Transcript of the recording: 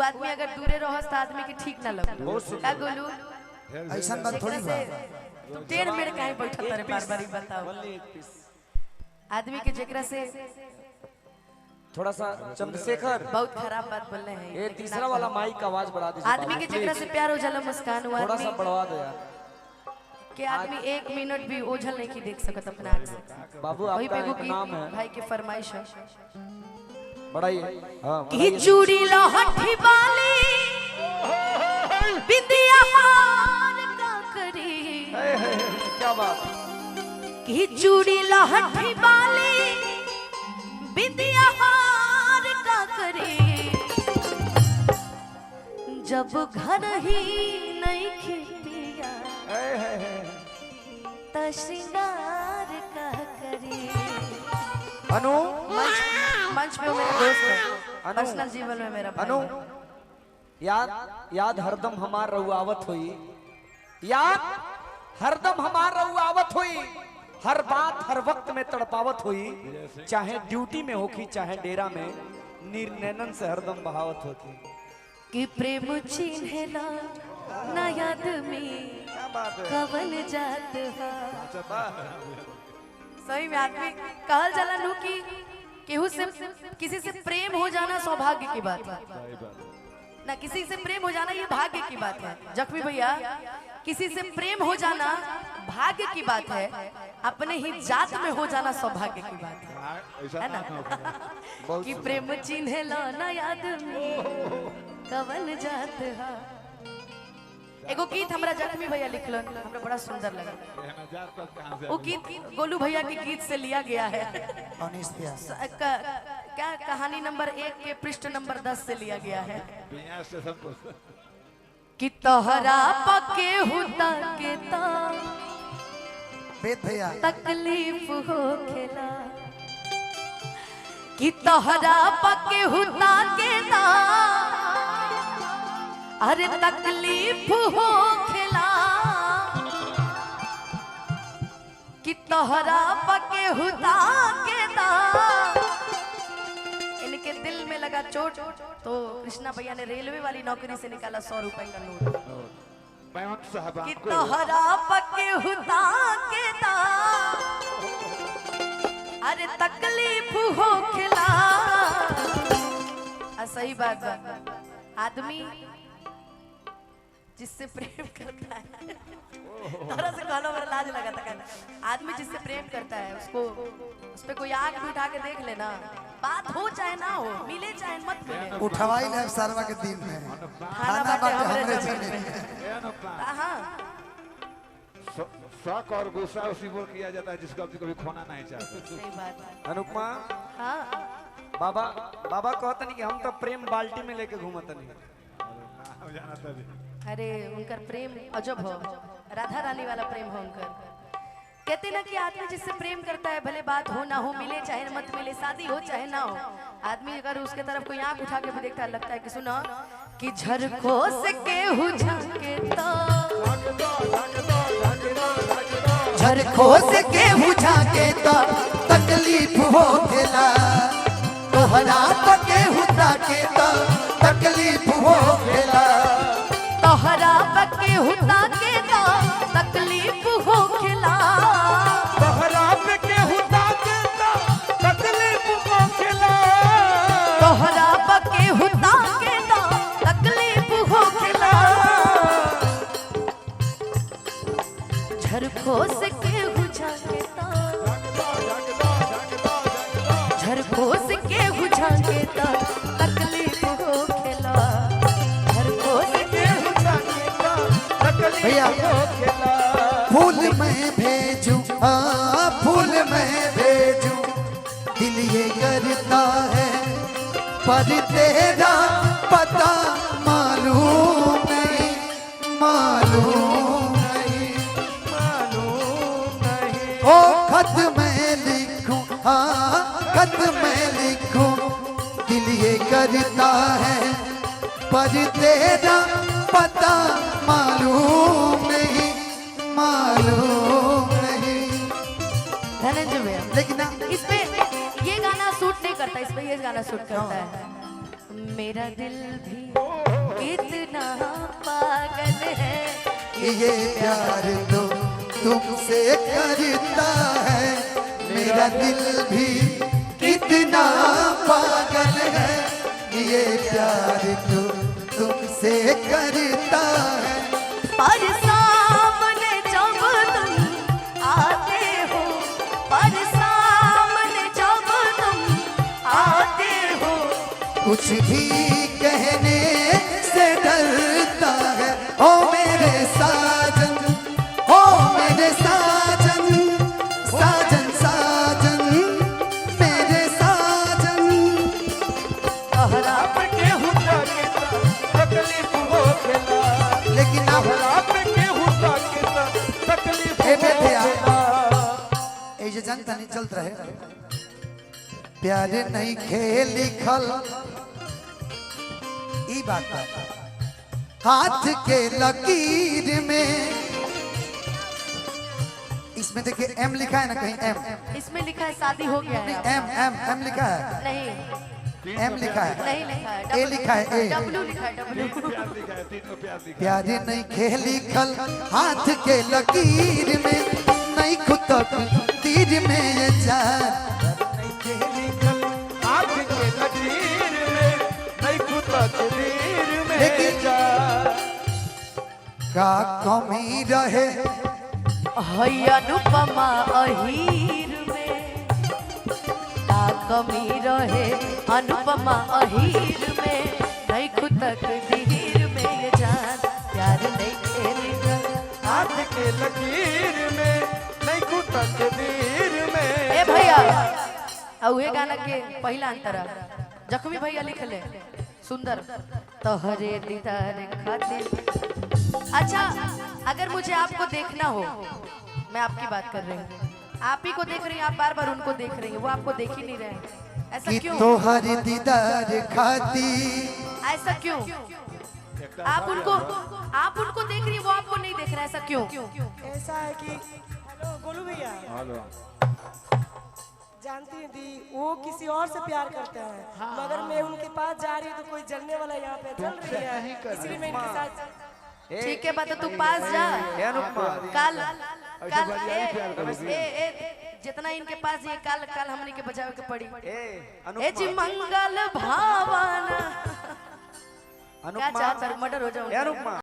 आदमी अगर दूरे रहस तो आदमी के ठीक ना लगे का गोलू ऐसा बात थोड़ी बा। तू टेढ़ मेढ़ काहे बैठत रे बार-बार बताओ आदमी के जेकरा से थोड़ा सा चंद्रशेखर बहुत खराब बात बोल रहे हैं ये तीसरा वाला माइक का आवाज बढ़ा दीजिए आदमी के जेकरा से प्यार हो जाला मुस्कान हुआ थोड़ा सा बढ़वा दो यार के आदमी 1 मिनट भी ओझल नहीं की देख सकत अपना आँख से बाबू वही आपका पे एक नाम है भाई के फरमाइश है बढ़ाइए हां की चूड़ी लहठी बाली बिंदिया हार का करी क्या बात की चूड़ी लहठी बाली बिंदिया हार का करी जब घर ही नहीं खिपिया त श्रृंगार का करी अनु मंच पे मेरा दोस्त है पर्सनल जीवन में मेरा अनु याद हरदम हमार रहुआवत हुई याद हरदम हमार रहुआवत हुई हर बात हर वक्त में तड़पावत हुई चाहे ड्यूटी में होखी चाहे डेरा में निर्नयन से हरदम बहावत होती कि प्रेम चिन्हला ना याद में कवन जात हा सही में आदमी कहल जाला नु कि केहू से किसी से प्रेम हो जाना सौभाग्य की बात है ना किसी से प्रेम हो जाना ये भाग्य की बात है जख्मी भैया किसी से प्रेम हो जाना भाग्य की बात है अपने ही जात में हो जाना सौभाग्य की बात है ना कि प्रेम चिन्ह लो ना याद में कवन जात हा एगो गीत हमरा जख्मी भैया लिखलन हमरा बड़ा सुंदर लगा वो गीत गोलू भैया के गीत से लिया गया है क्या कहानी नंबर 1 के पृष्ठ नंबर 10 से लिया गया है कि तोहरा पके हुता के ता बेद भैया तकलीफ हो खेला कि तोहरा पके हुता के ता अरे तकलीफ हो खेला कि तोहरा पके हुता के ता इनके दिल में लगा चोट तो कृष्णा भैया ने रेलवे वाली नौकरी से निकाला 100 रुपए का नोट कि तोहरा पके हुता के ता अरे तकलीफ हो खेला सही बात बा आदमी जिससे प्रेम करता है थोड़ा से कहना मेरा लाज लगा था आदमी जिससे प्रेम करता है उसको उस पे कोई आग भी उठा के देख लेना बात हो चाहे ना हो मिले चाहे मत मिले उठवाई ले सरवा के दिन में खाना बाटे हमरे जमीन हां शौक और गुस्सा उसी पर किया जाता है जिसको कभी खोना नहीं चाहते सही बात है अनुपमा हां बाबा कहता नहीं कि हम तो प्रेम बाल्टी में लेके घूमत नहीं अरे उनकर प्रेम अजब हो राधा रानी वाला प्रेम हो उनकर कहते ना कि आदमी जिससे प्रेम करता है भले बात हो ना हो मिले चाहे मत मिले शादी हो चाहे ना हो आदमी अगर उसके तरफ कोई आंख उठा के भी देखता है लगता है कि सुना कि झरखो से केहू झांके तो झरखो से केहू झांके तो तकलीफ हो खेला तोहरा पके हुता के तो तकलीफ हो खेला तोहरा पके हुता के तो तकलीफ हो खेला तोहरा पके हुता के तो तकलीफ हो खेला तोहरा पके हुता के तो तकलीफ हो खेला झरखो से केहू झांके तो झरखो से केहू झांके तो तकलीफ हो खेला झरखो से केहू झांके तो भैया फूल मैं भेजूं फूल मैं भेजूं दिल ये करता है पर तेरा पता मालूम नहीं मालूम नहीं ओ खत मैं लिखूं खत मैं लिखूं दिल ये करता है पर तेरा पता मालूम नहीं मालूम नहीं धनंजय भैया लेकिन इस पे ये गाना सूट नहीं करता इस पे ये गाना सूट करता है मेरा दिल भी कितना पागल है। ये प्यार तो तुमसे करता है, मेरा दिल भी कितना पागल है। ये प्यार तो तुमसे करता है। पर सामने जब तुम आते हो, पर सामने जब तुम आते हो, कुछ भी कहने से डरता है। ओ मेरे साजन, ओ मेरे साजन, साजन साजन, मेरे साजन। कहरा के हुदा के तकलीफ हो खेला, लेकिन अब के हुदा के तकलीफ ए बेटे ए जे जनता नहीं चलत रहे। प्यार नहीं खेल लिखल ई बात बा। हाथ के लकीर में, इसमें देखिए एम लिखा है ना, कहीं एम, इसमें लिखा है शादी हो गया है। एम एम एम लिखा है, नहीं एम लिखा है, नहीं लिखा है, ए लिखा है, ए। डब्ल्यू लिखा है, डब्ल्यू। प्यार लिखा है, 3 को प्यार लिखा प्यार नहीं खेल लिखल हाथ के लकीर में, नहीं खुद तक तीर में ये जान। हाथ के लकीर में नहीं खुद तकदीर में लेकिन जा। का कमी रहे है अनुपमा अहीर में, का कमी रहे अनुपमा अहीर में, नहीं खुद तकदीर में ये जान। प्यार नहीं खेलेगा हाथ के लकीर में नहीं खुद तकदीर में। ए भैया, उहे गाना के पहला अंतर जख्मी भैया लिखले सुंदर, तोहरे दीदार खातिर। अच्छा, अगर मुझे आपको देखना हो, मैं आपकी बात कर रही हूँ, आप ही को देख रही हैं, आप बार बार उनको देख रही हैं, वो आपको देख ही नहीं रहे हैं। ऐसा कि क्यों? तोहरी दीदार खाती। ऐसा क्यों? आप उनको देख रही हैं, वो आपको नहीं देख रहे हैं, ऐसा क्यों? ऐसा है कि हेलो गोलू भैया, जानती हैं दी, वो किसी और से प्यार करते हैं, मगर मैं उनके पास जा रही हूँ तो कोई जलने वाला यहाँ पे चल रही है, इसलिए मैं इनके साथ। ठीक है बात है, तू पास जा। कल जितना इनके पास ये काल हमने के बचावे के पड़ी। ए जी मंगल भावना क्या चाहता, मर्डर हो जाओ।